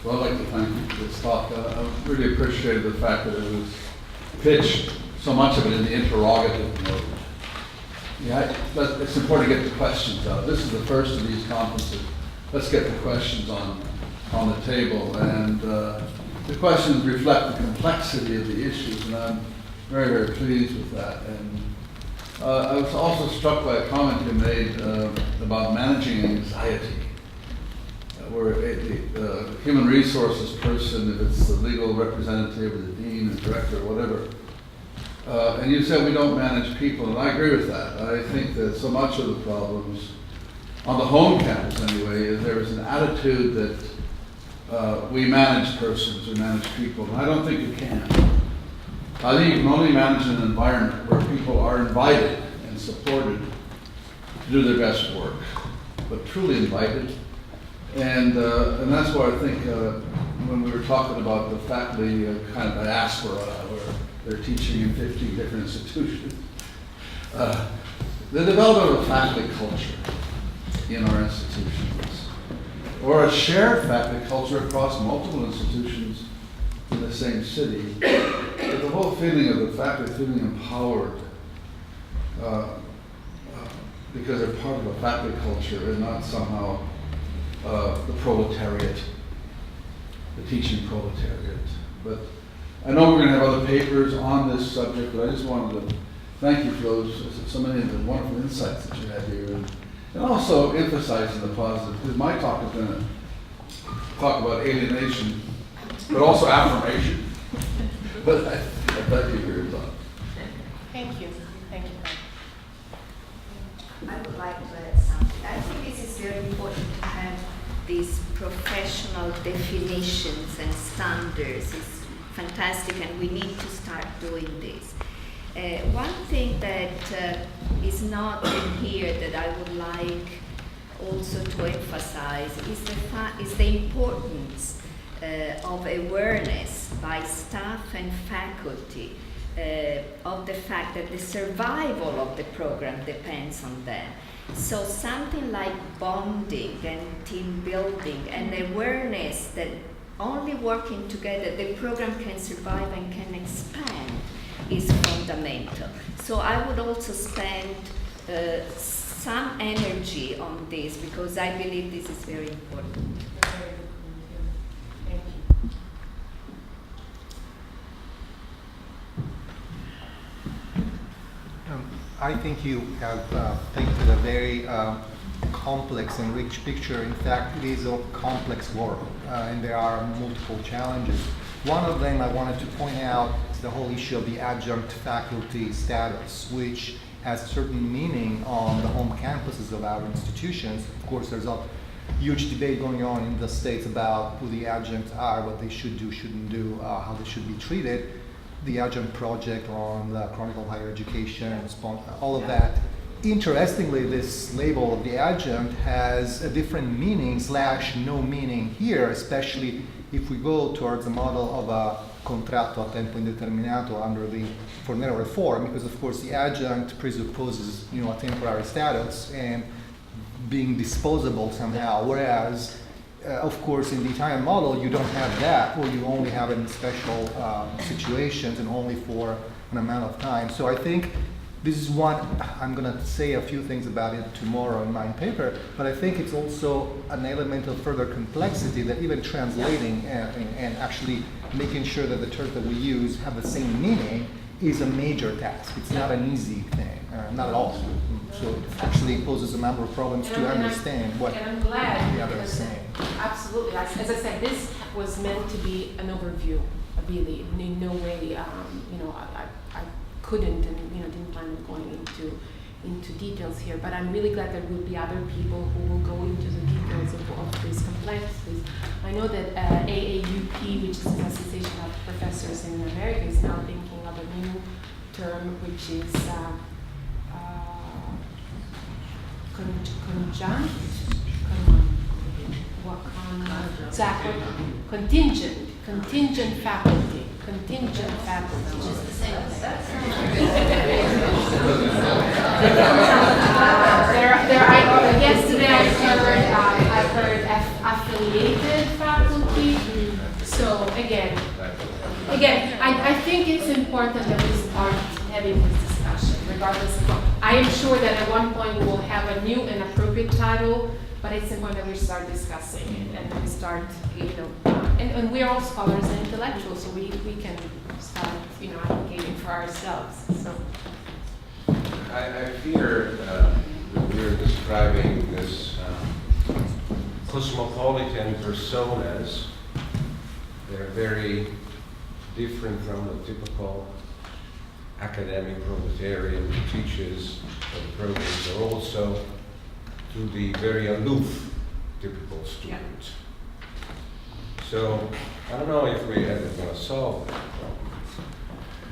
Well, I'd like to thank you for this talk. I really appreciated the fact that it was pitched, so much of it in the interrogative mode. Yeah, but it's important to get the questions out. This is the first of these conferences. Let's get the questions on the table. And the questions reflect the complexity of the issues, and I'm very, very pleased with that. And I was also struck by a comment you made about managing anxiety. Where the human resources person, if it's the legal representative or the dean or director or whatever, and you said we don't manage people, and I agree with that. I think that so much of the problems, on the home campus anyway, is there is an attitude that we manage persons, we manage people, and I don't think you can. I think you can only manage an environment where people are invited and supported to do their best work, but truly invited. And that's why I think when we were talking about the faculty kind of diaspora, where they're teaching in 15 different institutions, the development of a faculty culture in our institutions, or a shared faculty culture across multiple institutions in the same city, but the whole feeling of the faculty feeling empowered because they're part of a faculty culture and not somehow the proletariat, the teaching proletariat. But I know we're going to have other papers on this subject, but I just wanted to thank you for those, so many of the wonderful insights that you had here, and also emphasizing the positive, because my talk is going to talk about alienation, but also affirmation. But I thank you for your talk. Thank you. Thank you. I would like to add something. I think this is very important to have these professional definitions and standards. It's fantastic, and we need to start doing this. One thing that is not in here that I would like also to emphasize is the importance of awareness by staff and faculty of the fact that the survival of the program depends on them. So something like bonding and team building and awareness that only working together the program can survive and can expand is fundamental. So I would also spend some energy on this because I believe this is very important. Thank you. I think you have painted a very complex and rich picture. In fact, it is a complex world, and there are multiple challenges. One of them I wanted to point out is the whole issue of the adjunct faculty status, which has a certain meaning on the home campuses of our institutions. Of course, there's a huge debate going on in the States about who the adjuncts are, what they should do, shouldn't do, how they should be treated. The adjunct project on the Chronicle of Higher Education, all of that. Interestingly, this label of the adjunct has a different meaning / no meaning here, especially if we go towards the model of a contratto a tempo indeterminato under the Fornero reform, because of course the adjunct presupposes a temporary status and being disposable somehow, whereas of course, in the Italian model, you don't have that, or you only have it in special situations and only for an amount of time. So I think this is one, I'm going to say a few things about it tomorrow in my paper, but I think it's also an element of further complexity that even translating and actually making sure that the terms that we use have the same meaning is a major task. It's not an easy thing, not at all. So it actually poses a number of problems to understand what I'm glad the other is saying. Absolutely. As I said, this was meant to be an overview, really. In no way, I couldn't and didn't plan on going into details here. But I'm really glad there will be other people who will go into the details of these complexities. I know that AAUP, which is the Association of Professors in America, is now thinking of a new term, which is contingent faculty. Just the same. Yesterday I heard affiliated faculty, again, I think it's important that we start having this discussion, regardless. I am sure that at one point we will have a new and appropriate title, but it's important that we start discussing it and we start, and we're all scholars and intellectuals, so we can start, advocating for ourselves. So. I fear that we're describing this cosmopolitan personas. They're very different from the typical academic proletarian who teaches the programs, or also to the very aloof typical student. Yeah. So I don't know if we're ever going to solve that problem.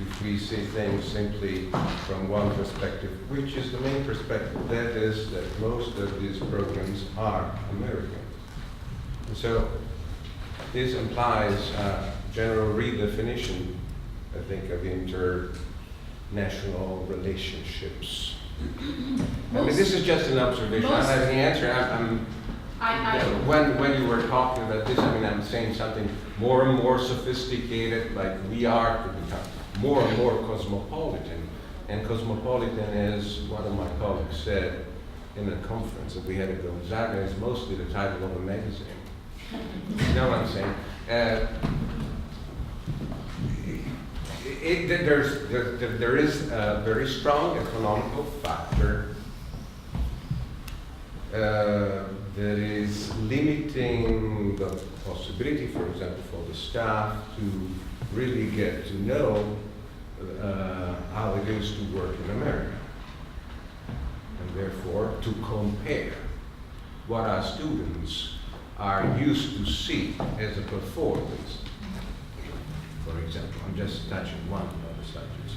If we see things simply from one perspective, which is the main perspective, that is that most of these programs are American. And so this implies a general redefinition, I think, of international relationships. I mean, this is just an observation. I don't have any answer. When you were talking about this, I'm saying something more and more sophisticated, like we are to become more and more cosmopolitan. And cosmopolitan, as one of my colleagues said in a conference that we had at Gonzaga, is mostly the title of a magazine. You know what I'm saying? There is a very strong economical factor that is limiting the possibility, for example, for the staff to really get to know how it is to work in America, and therefore to compare what our students are used to see as a performance. For example, I'm just touching one of the subjects.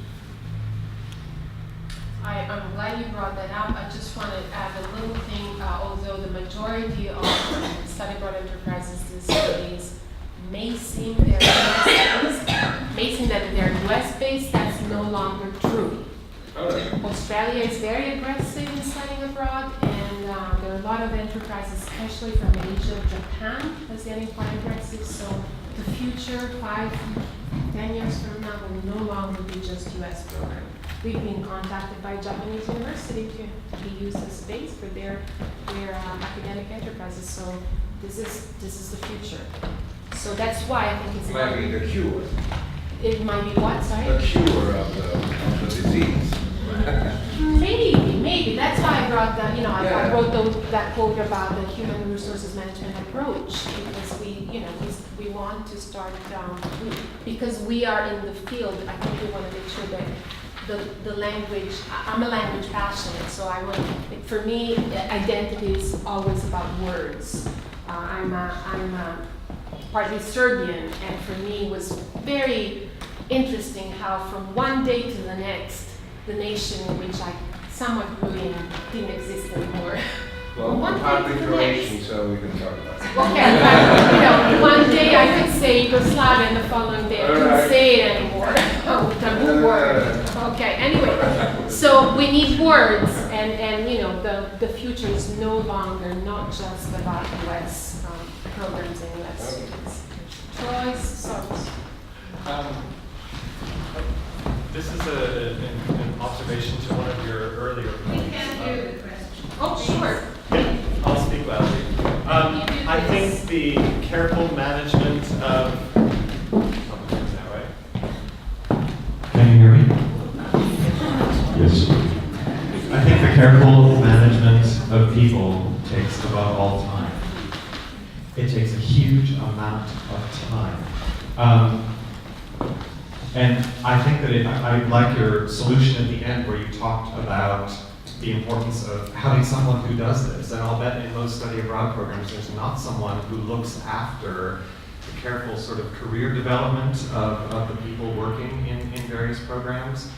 I'm glad you brought that up. I just want to add a little thing, although the majority of study abroad enterprises these days may seem they're US-based, that they're US-based, that's no longer true. Australia is very aggressive in studying abroad, and there are a lot of enterprises, especially from Asia. Japan is getting quite aggressive, so the future, 5-10 years from now, will no longer be just US program. We've been contacted by Japanese university to be used as a base for their academic enterprises. So this is the future. So that's why I think it's might be the cure. It might be what, sorry? The cure of the disease. Maybe. That's why I brought that. I wrote that quote about the human resources management approach, because we want to start because we are in the field. I think we want to make sure that the language. I'm a language passionate, so for me, identity is always about words. I'm partly Serbian, and for me it was very interesting how from one day to the next, the nation in which I somewhat grew in didn't exist anymore. Well, we're partly Croatian, so we can talk about it. Okay, but one day I could say Yugoslavia, and the following day I couldn't say it anymore. Oh, taboo word. Okay, anyway, so we need words, and the future is no longer not just about U.S. Programs and U.S. students. Troy's songs. This is an observation to one of your earlier points. We can't hear the question. Oh, sure. Yeah, I'll speak loudly. I think the careful management of... Is that right? Can you hear me? Yes. I think the careful management of people takes above all time. It takes a huge amount of time. And I think that I like your solution at the end where you talked about the importance of having someone who does this. And I'll bet in most study abroad programs, there's not someone who looks after the careful sort of career development of the people working in various programs.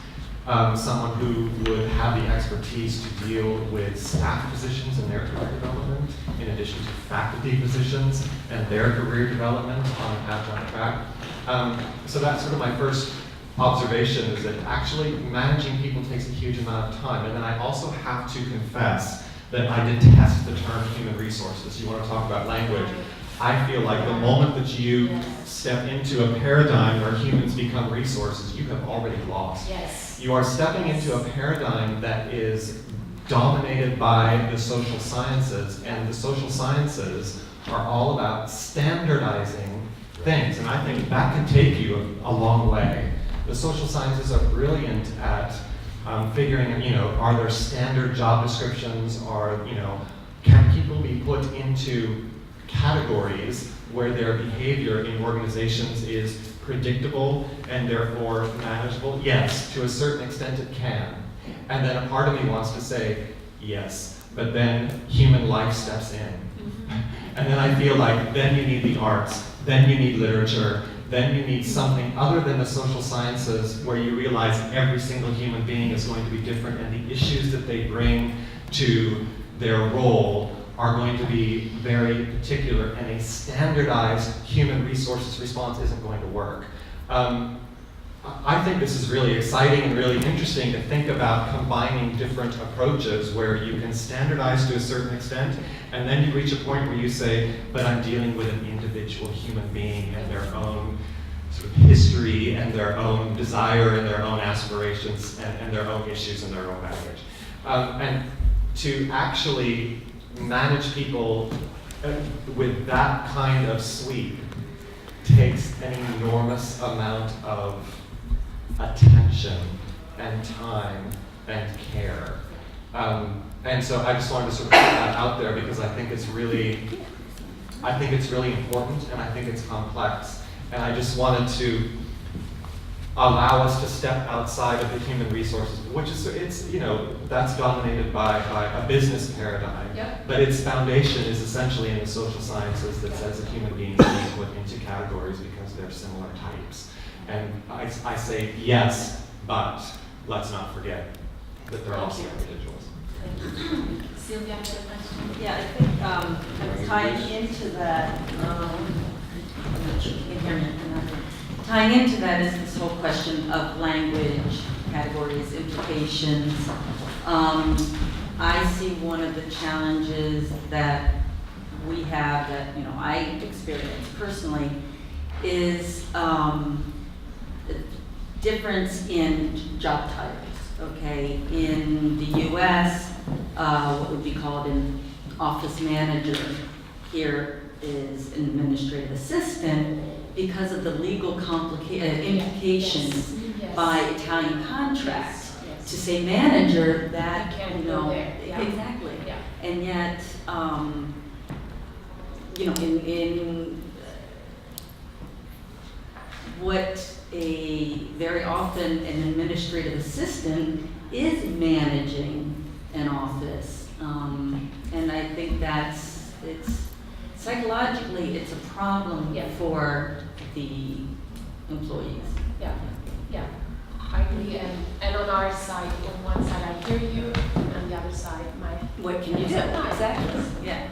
Someone who would have the expertise to deal with staff positions and their career development, in addition to faculty positions and their career development on an adjunct track. So that's sort of my first observation, is that actually managing people takes a huge amount of time. And then I also have to confess that I detest the term human resources. You want to talk about language. I feel like the moment that you step into a paradigm where humans become resources, you have already lost. Yes. You are stepping into a paradigm that is dominated by the social sciences, and the social sciences are all about standardizing things, and I think that can take you a long way. The social sciences are brilliant at figuring, are there standard job descriptions, can people be put into categories where their behavior in organizations is predictable and therefore manageable? Yes, to a certain extent it can. And then a part of me wants to say, yes, but then human life steps in. And then I feel like then you need the arts, then you need literature, then you need something other than the social sciences where you realize every single human being is going to be different and the issues that they bring to their role are going to be very particular, and a standardized human resources response isn't going to work. I think this is really exciting and really interesting to think about combining different approaches where you can standardize to a certain extent, and then you reach a point where you say, but I'm dealing with an individual human being and their own sort of history and their own desire and their own aspirations and their own issues and their own baggage. And to actually manage people with that kind of sweep takes an enormous amount of attention and time and care. And so I just wanted to sort of put that out there because I think it's really important, and I think it's complex. And I just wanted to allow us to step outside of the human resources, which is, that's dominated by a business paradigm. Yep. But its foundation is essentially in the social sciences that says that human beings are put into categories because they're similar types. And I say yes, but let's not forget that they're also individuals. Silvia, you have a question? Yeah, I think tying into that, tying into that is this whole question of language, categories, implications. I see one of the challenges that we have that I experience personally is difference in job titles. Okay, in the U.S., what would be called an office manager here is an administrative assistant because of the legal implications Yes. by Italian contract. Yes. To say manager, that You can't go there. Yeah. Exactly. Yeah. And yet, in what very often an administrative assistant is managing an office, and I think it's psychologically it's a problem Yeah. for the employees. Yeah, yeah, I agree. And on our side, on one side I hear you, and on the other side, What can you do? Exactly. Yeah.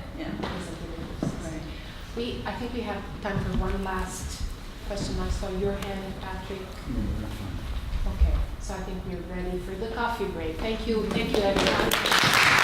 Right. I think we have time for one last question. I saw your hand, Patrick. Okay, so I think we're ready for the coffee break. Thank you everyone.